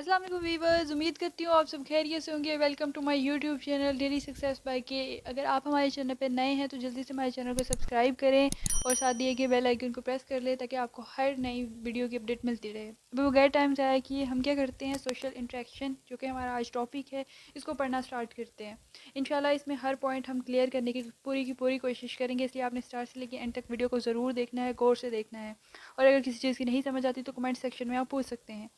अस्सलाम वालेकुम वीवर्स, उम्मीद करती हूँ आप सब खैरियत से होंगे। Welcome to my YouTube channel daily success by K. अगर आप हमारे चैनल पर नए हैं तो जल्दी से हमारे चैनल को सब्सक्राइब करें और साथ दिए गए बेल आइकन को प्रेस कर लें ताकि आपको हर नई वीडियो की अपडेट मिलती रहे। अभी बगैर टाइम जाया कि हम क्या करते हैं, सोशल इंटरेक्शन जो कि हमारा आज टॉपिक है, इसको पढ़ना स्टार्ट करते हैं। इंशाल्लाह इसमें हर पॉइंट हम क्लियर करने की पूरी कोशिश करेंगे, इसलिए आपने स्टार्ट से लेकर एंड तक वीडियो को ज़रूर देखना है, गौर से देखना है। और अगर किसी चीज़ की नहीं समझ आती तो कमेंट सेक्शन में आप पूछ सकते हैं।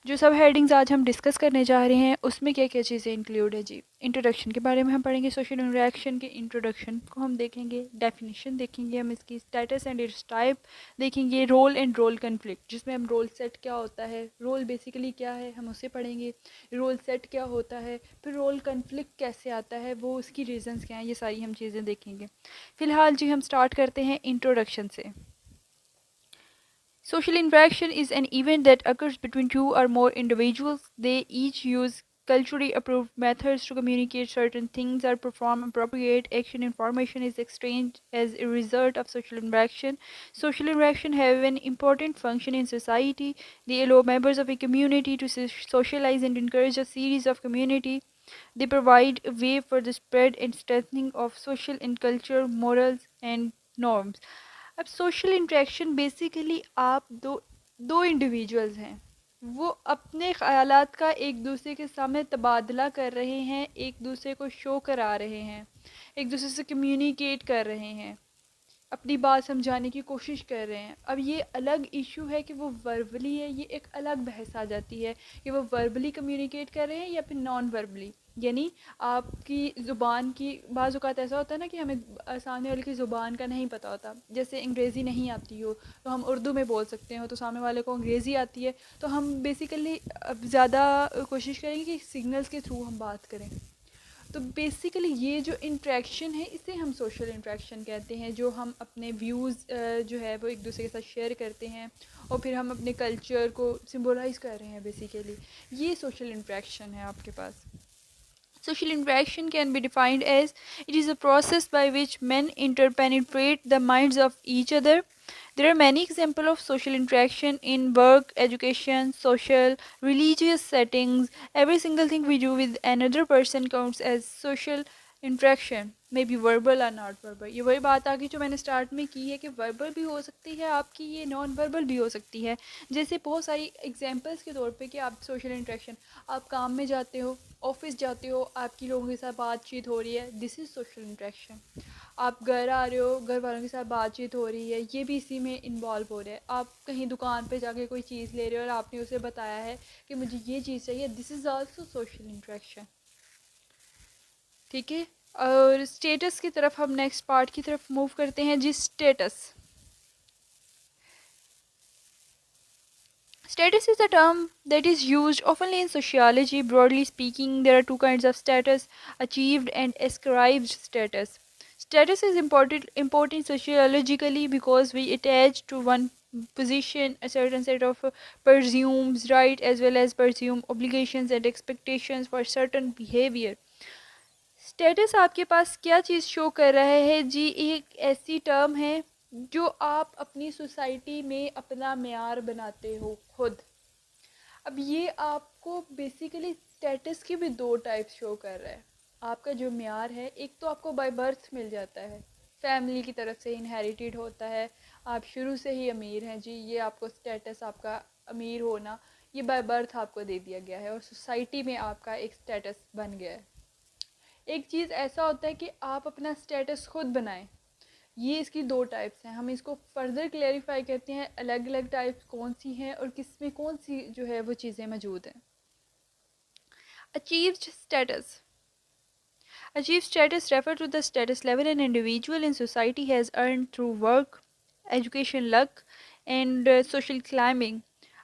जो सब हेडिंग्स आज हम डिस्कस करने जा रहे हैं उसमें क्या क्या चीज़ें इंक्लूड है जी। इंट्रोडक्शन के बारे में हम पढ़ेंगे, सोशल इंटरेक्शन के इंट्रोडक्शन को हम देखेंगे, डेफिनेशन देखेंगे, हम इसकी स्टेटस एंड इट्स टाइप देखेंगे, रोल एंड रोल कन्फ्लिक्ट जिसमें हम रोल सेट क्या होता है, रोल बेसिकली क्या है हम उसे पढ़ेंगे, रोल सेट क्या होता है, फिर रोल कन्फ्लिक्ट कैसे आता है, वो उसकी रीजंस क्या हैं, ये सारी हम चीज़ें देखेंगे। फ़िलहाल जी हम स्टार्ट करते हैं इंट्रोडक्शन से। Social interaction is an event that occurs between two or more individuals. They each use culturally approved methods to communicate certain things or perform appropriate action. Information is exchanged as a result of social interaction. Social interaction have an important function in society. They allow members of a community to socialize and encourage a series of community. They provide a way for the spread and strengthening of social and cultural morals and norms. अब social interaction basically आप दो दो individuals हैं, वो अपने ख़यालात का एक दूसरे के सामने तबादला कर रहे हैं, एक दूसरे को शो करा रहे हैं, एक दूसरे से कम्युनिकेट कर रहे हैं, अपनी बात समझाने की कोशिश कर रहे हैं। अब ये अलग इशू है कि वो वर्बली है, ये एक अलग बहस आ जाती है कि वो वर्बली कम्युनिकेट कर रहे हैं या फिर नॉन वर्बली। यानी आपकी ज़ुबान की बाज़ औक़ात ऐसा होता है ना कि हमें सामने वाले की ज़ुबान का नहीं पता होता। जैसे अंग्रेज़ी नहीं आती हो तो हम उर्दू में बोल सकते हो, तो सामने वाले को अंग्रेज़ी आती है तो हम बेसिकली ज़्यादा कोशिश करेंगे कि सिग्नल्स के थ्रू हम बात करें। तो बेसिकली ये जो इंट्रैक्शन है इसे हम सोशल इंट्रैक्शन कहते हैं, जो हम अपने व्यूज़ जो है वो एक दूसरे के साथ शेयर करते हैं और फिर हम अपने कल्चर को सिम्बोलाइज कर रहे हैं। बेसिकली ये सोशल इंट्रैक्शन है आपके पास। Social interaction can be defined as it is a process by which men interpenetrate the minds of each other. There are many examples of social interaction in work, education, social, religious settings. Every single thing we do with another person counts as social interaction, may be verbal और not verbal. ये वही बात आ गई जो मैंने start में की है कि वर्बल भी हो सकती है आपकी, ये नॉन वर्बल भी हो सकती है। जैसे बहुत सारी एग्जांपल्स के तौर पे कि आप सोशल इंट्रैक्शन, आप काम में जाते हो, ऑफिस जाते हो, आपकी लोगों के साथ बातचीत हो रही है, दिस इज़ सोशल इंट्रैक्शन। आप घर आ रहे हो, घर वालों के साथ बातचीत हो रही है, ये भी इसी में इन्वॉल्व हो रहा है। आप कहीं दुकान पे जाके कोई चीज़ ले रहे हो और आपने उसे बताया है कि मुझे ये चीज़ चाहिए, this is also social interaction. ठीक है, और स्टेटस की तरफ हम नेक्स्ट पार्ट की तरफ मूव करते हैं जी। Status is a term that is used often in sociology. Broadly speaking, there are two kinds of status: achieved and ascribed status. Status is important sociologically because we attach to one position a certain set of presumes right as well as presume obligations and expectations for certain behavior. Status आपके पास क्या चीज़ show कर रहा है जी, एक ऐसी term है जो आप अपनी सोसाइटी में अपना मेयार बनाते हो खुद। अब ये आपको बेसिकली स्टेटस की भी दो टाइप शो कर रहा है। आपका जो मेयार है, एक तो आपको बाय बर्थ मिल जाता है, फैमिली की तरफ से इनहेरिटेड होता है, आप शुरू से ही अमीर हैं जी, ये आपको स्टेटस, आपका अमीर होना ये बाय बर्थ आपको दे दिया गया है और सोसाइटी में आपका एक स्टेटस बन गया है। एक चीज़ ऐसा होता है कि आप अपना स्टेटस खुद बनाएं। ये इसकी दो टाइप्स हैं, हम इसको फर्दर क्लेरिफाई करते हैं अलग अलग टाइप्स कौन सी हैं और किस में कौन सी जो है वो चीज़ें मौजूद हैं। Achieved status. Achieved status refer to the status level an individual in society has earned through work, education, luck, and social climbing.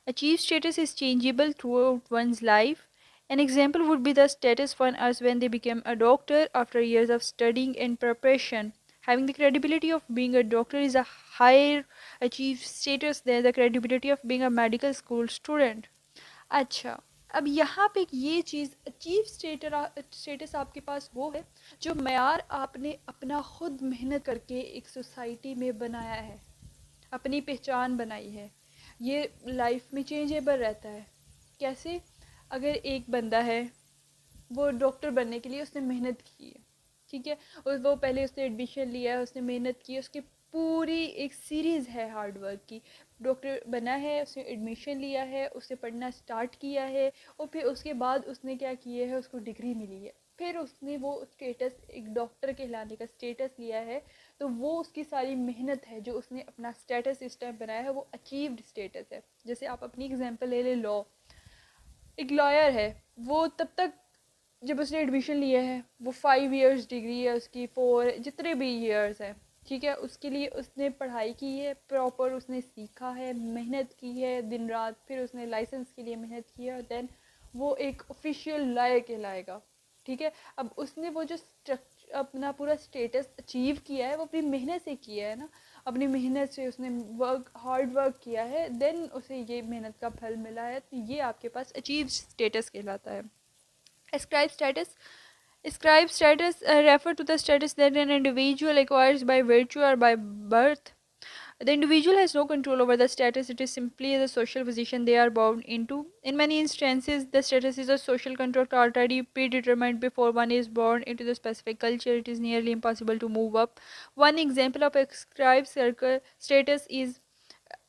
Achieved status is changeable throughout one's life. An example would be the status one earns when they become a doctor after years of studying and preparation. Having the credibility of being a doctor is a higher achieved status than the credibility of being a medical school student. अच्छा, अब यहाँ पे ये चीज़ achieve status आपके पास वो है जो मयार आपने अपना खुद मेहनत करके एक सोसाइटी में बनाया है, अपनी पहचान बनाई है। ये लाइफ में चेंजेबल रहता है। कैसे? अगर एक बंदा है, वो डॉक्टर बनने के लिए उसने मेहनत की है, ठीक है, और वो पहले उसने एडमिशन लिया है, उसने मेहनत की है, उसकी पूरी एक सीरीज़ है हार्ड वर्क की। डॉक्टर बना है, उसने एडमिशन लिया है, उसने पढ़ना स्टार्ट किया है, और फिर उसके बाद उसने क्या किया है, उसको डिग्री मिली है, फिर उसने वो स्टेटस, एक डॉक्टर कहलाने का स्टेटस लिया है। तो वो उसकी सारी मेहनत है, जो उसने अपना स्टेटस इस टाइम बनाया है, वो अचीव्ड स्टेटस है। जैसे आप अपनी एग्जांपल ले ले, लॉ, एक लॉयर है, वो तब तक, जब उसने एडमिशन लिया है, वो 5 इयर्स डिग्री है उसकी, 4 जितने भी ईयर्स है, ठीक है, उसके लिए उसने पढ़ाई की है प्रॉपर, उसने सीखा है, मेहनत की है दिन रात, फिर उसने लाइसेंस के लिए मेहनत की है, और देन वो एक ऑफिशियल लॉयर कहलाएगा, ठीक है। अब उसने वो जो अपना पूरा स्टेटस अचीव किया है, वो अपनी मेहनत से किया है ना, अपनी मेहनत से उसने हार्ड वर्क किया है, देन उसे ये मेहनत का फल मिला है, तो ये आपके पास अचीव स्टेटस कहलाता है। Ascribe status. Ascribe status refer to the status that an individual acquires by virtue or by birth. The individual has no control over the status, it is simply the social position they are bound into. In many instances, the status is a social contract already predetermined before one is born into the specific culture. It is nearly impossible to move up. One example of ascribed circle status is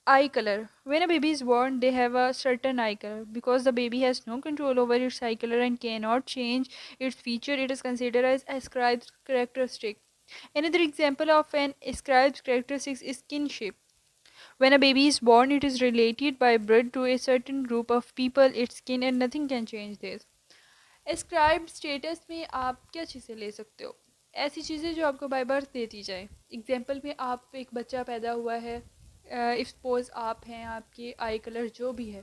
eye color. When a baby is born, they have a certain eye color. Because the baby has no control over its eye color and cannot change its feature, it is considered as ascribed characteristic. Another example of an ascribed characteristic is kinship. When a baby is born, it is related by birth to a certain group of people, its kin, and nothing can change this. Ascribed status में आप क्या चीज़ें ले सकते हो? ऐसी चीज़ें जो आपको बाय बर्थ दे दी जाए। एग्जाम्पल में, आप एक बच्चा पैदा हुआ है, इफ सपोज आप हैं, आपकी आई कलर जो भी है,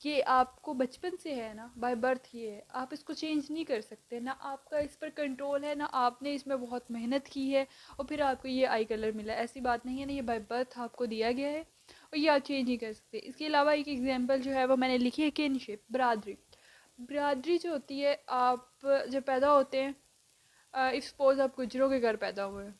ये आपको बचपन से है ना, बाय बर्थ ये है, आप इसको चेंज नहीं कर सकते, ना आपका इस पर कंट्रोल है, ना आपने इसमें बहुत मेहनत की है और फिर आपको ये आई कलर मिला, ऐसी बात नहीं है ना, ये बाय बर्थ आपको दिया गया है और ये आप चेंज नहीं कर सकते। इसके अलावा एक एग्जाम्पल जो है वो मैंने लिखी है, किनशिप, बरादरी। बरादरी जो होती है, आप जब पैदा होते हैं, इफ सपोज आप गुजरों के घर पैदा हुए,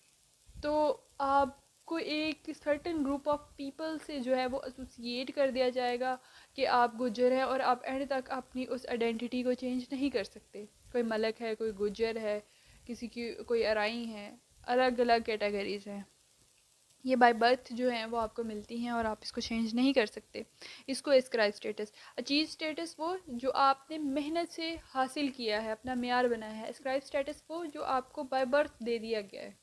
तो आपको एक सर्टेन ग्रुप ऑफ पीपल से जो है वो एसोसिएट कर दिया जाएगा कि आप गुजर हैं, और आप एंड तक अपनी उस आइडेंटिटी को चेंज नहीं कर सकते। कोई मलक है, कोई गुजर है, किसी की कोई अराई है, अलग अलग कैटेगरीज हैं, ये बाय बर्थ जो हैं वो आपको मिलती हैं और आप इसको चेंज नहीं कर सकते। इसको एस्क्राइब स्टेटस। अचीव स्टेटस वो जो आपने मेहनत से हासिल किया है, अपना मेयार बनाया है। एस्क्राइब स्टेटस वो जो आपको बाय बर्थ दे दिया गया है।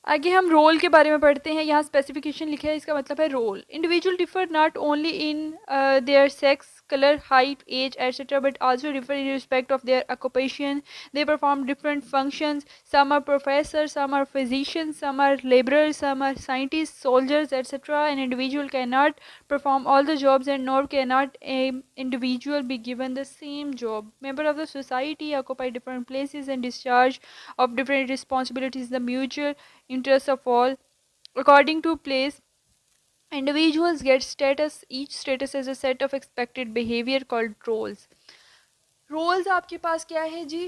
आगे हम रोल के बारे में पढ़ते हैं। यहाँ स्पेसिफिकेशन लिखा है, इसका मतलब है role. Individual differ not only in their sex, colour, height, age etcetera, but also differ in respect of their occupation. They perform different functions, some are professor, some are physician, some are labourers, some are scientist, soldiers etcetera. An individual can not perform all the jobs and nor cannot a individual be given the same job. Member of the society occupy different places and discharge of different responsibilities. The mutual interests of all. According to place, individuals get status. Each status is a set of expected behavior called roles. Roles आपके पास क्या है जी?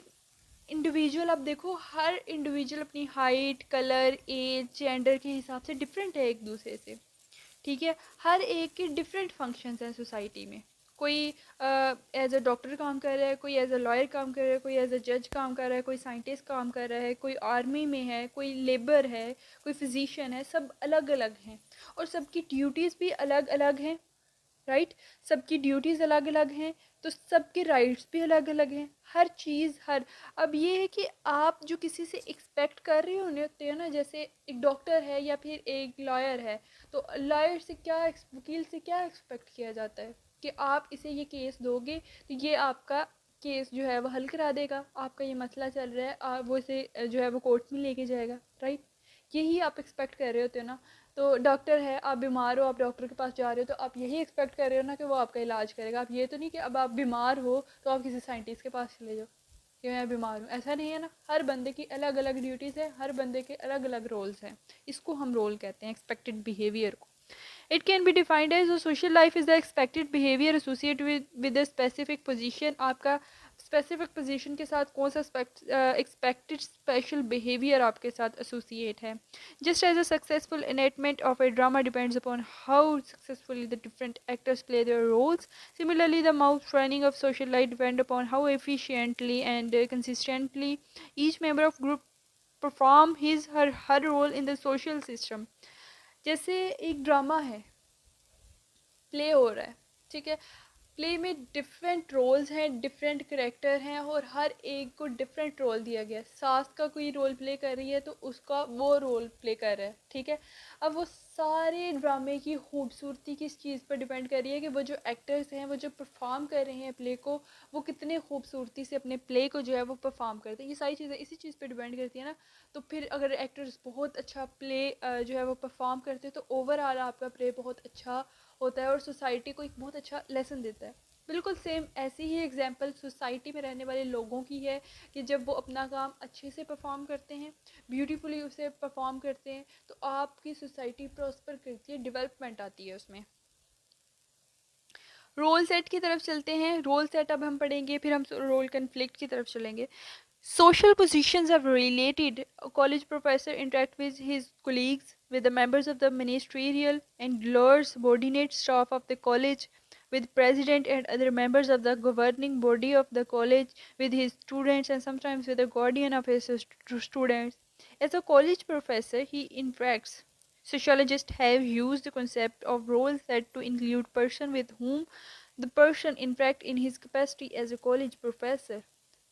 Individual, अब देखो, हर individual अपनी height, colour, age, gender के हिसाब से डिफरेंट है एक दूसरे से, ठीक है। हर एक के डिफरेंट फंक्शंस हैं सोसाइटी में। कोई एज अ डॉक्टर काम कर रहा है, कोई एज अ लॉयर काम कर रहा है, कोई एज अ जज काम कर रहा है, कोई साइंटिस्ट काम कर रहा है, कोई आर्मी में है, कोई लेबर है, कोई फिजिशियन है। सब अलग अलग हैं और सबकी ड्यूटीज़ भी अलग अलग हैं, राइट। सबकी ड्यूटीज़ अलग अलग हैं, तो सबके राइट्स भी अलग अलग हैं। हर चीज़, हर, अब ये है कि आप जो किसी से एक्सपेक्ट कर रहे होते हो ना, जैसे एक डॉक्टर है या फिर एक लॉयर है, तो लॉयर से क्या, वकील से क्या एक्सपेक्ट किया जाता है कि आप इसे ये केस दोगे तो ये आपका केस जो है वो हल करा देगा। आपका ये मसला चल रहा है, आप वो इसे जो है वो कोर्ट में लेके जाएगा, राइट। यही आप एक्सपेक्ट कर रहे होते हो ना। तो डॉक्टर है, आप बीमार हो, आप डॉक्टर के पास जा रहे हो, तो आप यही एक्सपेक्ट कर रहे हो ना कि वो आपका इलाज करेगा। आप ये तो नहीं कि अब आप बीमार हो तो आप किसी साइंटिस्ट के पास चले जाओ कि मैं बीमार हूँ, ऐसा नहीं है ना। हर बंदे की अलग अलग ड्यूटीज़ है, हर बंदे के अलग अलग रोल्स हैं। इसको हम रोल कहते हैं, एक्सपेक्टेड बिहेवियर को। It can be defined as a social life is the expected behavior associated with a specific position. आपका स्पेसिफिक पोजीशन के साथ कौन सा एक्सपेक्टेड स्पेशल बिहेवियर आपके साथ एसोसिएट है. Just as a successful enactment ऑफ a drama depends upon how successfully the different actors play their roles, similarly the mouth training of social life depend upon how efficiently and consistently each member of group perform his her role in the social system. जैसे एक drama है, play हो रहा है, ठीक है. Play में different roles हैं, डिफरेंट करेक्टर हैं और हर एक को डिफरेंट रोल दिया गया है. सास का कोई रोल प्ले कर रही है तो उसका वो रोल प्ले कर रहा है, ठीक है. अब वो सारे ड्रामे की खूबसूरती किस चीज़ पर डिपेंड कर रही है कि वो जो एक्टर्स हैं, वो जो परफॉर्म कर रहे हैं प्ले को, वो कितने खूबसूरती से अपने प्ले को जो है वो परफॉर्म करते हैं. ये सारी चीज़ें इसी चीज़ पर डिपेंड करती है ना. तो फिर अगर एक्टर्स बहुत अच्छा प्ले जो है वो परफॉर्म करते हैं तो ओवरऑल आपका प्ले बहुत अच्छा होता है और सोसाइटी को एक बहुत अच्छा लेसन देता है. बिल्कुल सेम ऐसी ही एग्जांपल सोसाइटी में रहने वाले लोगों की है कि जब वो अपना काम अच्छे से परफॉर्म करते हैं, ब्यूटीफुली उसे परफॉर्म करते हैं, तो आपकी सोसाइटी प्रॉस्पर करती है, डेवलपमेंट आती है उसमें. रोल सेट की तरफ चलते हैं. रोल सेट अब हम पढ़ेंगे, फिर हम रोल कन्फ्लिक्ट की तरफ चलेंगे. Social positions are related. A college professor interacts with his colleagues, with the members of the ministerial and lower subordinate staff of the college, with president and other members of the governing body of the college, with his students and sometimes with the guardian of his students. As a college professor, he interacts. Sociologists have used the concept of role set to include person with whom the person interacts in his capacity as a college professor.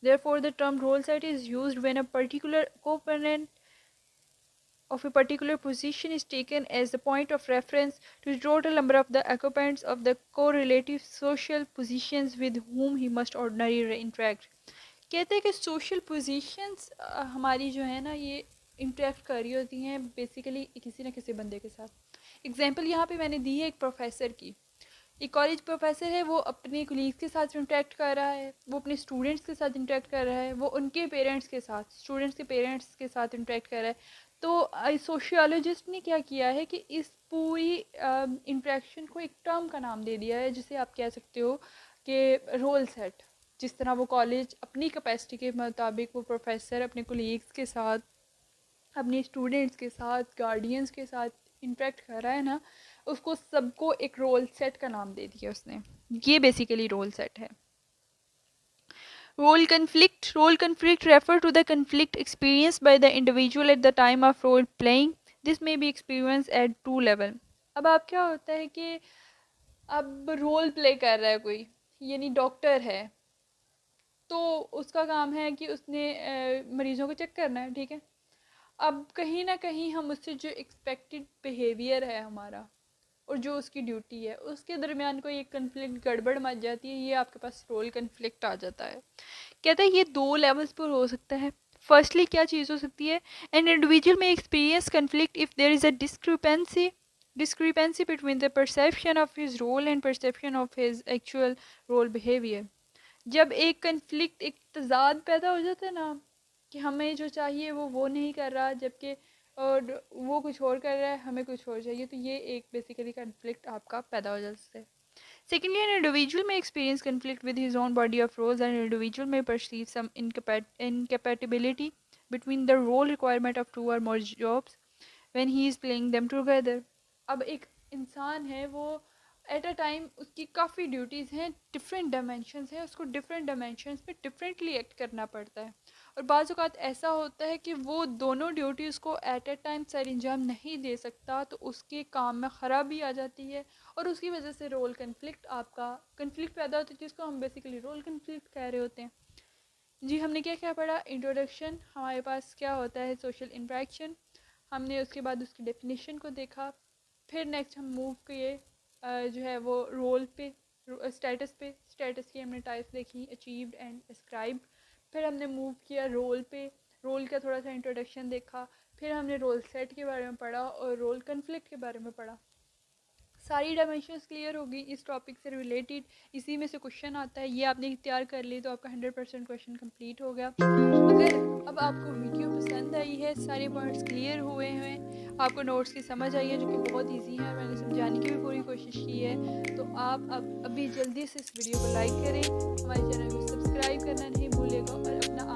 Therefore, the term role set is used when a particular component of a particular position is taken as the point of reference to the total number of the occupants of the correlative social positions with whom he must ordinarily interact. कहते हैं कि social positions हमारी जो है ना ये interact कर रही होती हैं बेसिकली किसी न किसी बंदे के साथ. एग्जांपल यहाँ पे मैंने दी है एक प्रोफेसर की. एक कॉलेज प्रोफेसर है, वो अपने कोलीग्स के साथ इंटरेक्ट कर रहा है, वो अपने स्टूडेंट्स के साथ इंटरेक्ट कर रहा है, वो उनके पेरेंट्स के साथ, स्टूडेंट्स के पेरेंट्स के साथ इंटरेक्ट कर रहा है. तो सोशियोलॉजिस्ट ने क्या किया है कि इस पूरी इंटरेक्शन को एक टर्म का नाम दे दिया है जिसे आप कह सकते हो कि रोल सेट. जिस तरह वो कॉलेज अपनी कैपेसिटी के मुताबिक वो प्रोफेसर अपने कोलीग्स के साथ, अपने स्टूडेंट्स के साथ, गार्डियंस के साथ इंटरेक्ट कर रहा है ना, उसको सबको एक रोल सेट का नाम दे दिया उसने. ये बेसिकली रोल सेट है. Role conflict refer to the conflict experienced by the individual at the time of role playing. This may be experienced at two level. अब आप क्या होता है कि अब रोल प्ले कर रहा है कोई, यानी डॉक्टर है, तो उसका काम है कि उसने मरीजों को चेक करना है, ठीक है. अब कहीं ना कहीं हम उससे जो एक्सपेक्टेड बिहेवियर है हमारा और जो उसकी ड्यूटी है उसके दरमियान कोई एक कन्फ्लिक्ट गड़बड़ मच जाती है, ये आपके पास रोल कन्फ्लिक्ट आ जाता है. कहते हैं ये दो लेवल्स पर हो सकता है. फर्स्टली क्या चीज़ हो सकती है, an individual may experience conflict if there is a discrepancy between the perception of his role and perception of his actual role behavior. जब एक कन्फ्लिक्ट, एक तजाद पैदा हो जाता है ना कि हमें जो चाहिए वो नहीं कर रहा, जबकि और वो कुछ और कर रहा है, हमें कुछ और चाहिए, तो ये एक बेसिकली कन्फ्लिक्ट आपका पैदा हो जाता है. Secondly, an individual may experience conflict with his own body of roles, and an individual may perceive some incompatibility between the role requirement of two or more jobs when he is playing them together. अब एक इंसान है, वो at a time उसकी काफ़ी duties हैं, different dimensions हैं, उसको डिफरेंट डायमेंशंस पे डिफरेंटली एक्ट करना पड़ता है. और बाज़ औक़ात ऐसा होता है कि वो दोनों ड्यूटीज़ को एट अ टाइम सर अंजाम नहीं दे सकता, तो उसके काम में ख़राबी आ जाती है और उसकी वजह से रोल कन्फ्लिक्ट, आपका कन्फ्लिक्ट पैदा होता है जिसको हम बेसिकली रोल कन्फ्लिक्ट कह रहे होते हैं. जी, हमने क्या क्या पढ़ा. इंट्रोडक्शन, हमारे पास क्या होता है सोशल इंट्रैक्शन, हमने उसके बाद उसकी डेफिनेशन को देखा. फिर नेक्स्ट हम मूव किए जो है वो रोल पे, स्टेटस पे. स्टेटस की हमने टाइप्स देखी, अचीव्ड एंड एस्क्राइब्ड. फिर हमने मूव किया रोल पे, रोल का थोड़ा सा इंट्रोडक्शन देखा. फिर हमने रोल सेट के बारे में पढ़ा और रोल कन्फ्लिक्ट के बारे में पढ़ा. सारी डायमेंशंस क्लियर होगी इस टॉपिक से रिलेटेड। इसी में से क्वेश्चन आता है, ये आपने तैयार कर ली तो आपका 100% क्वेश्चन कंप्लीट हो गया। अगर अब आपको वीडियो पसंद आई है, सारे पॉइंट्स क्लियर हुए हैं, आपको नोट्स की समझ आई है जो कि बहुत इजी है, मैंने समझाने की भी पूरी कोशिश की है, तो आप अब अभी जल्दी से इस वीडियो को लाइक करें, हमारे चैनल को सब्सक्राइब करना नहीं भूलिएगा और अपना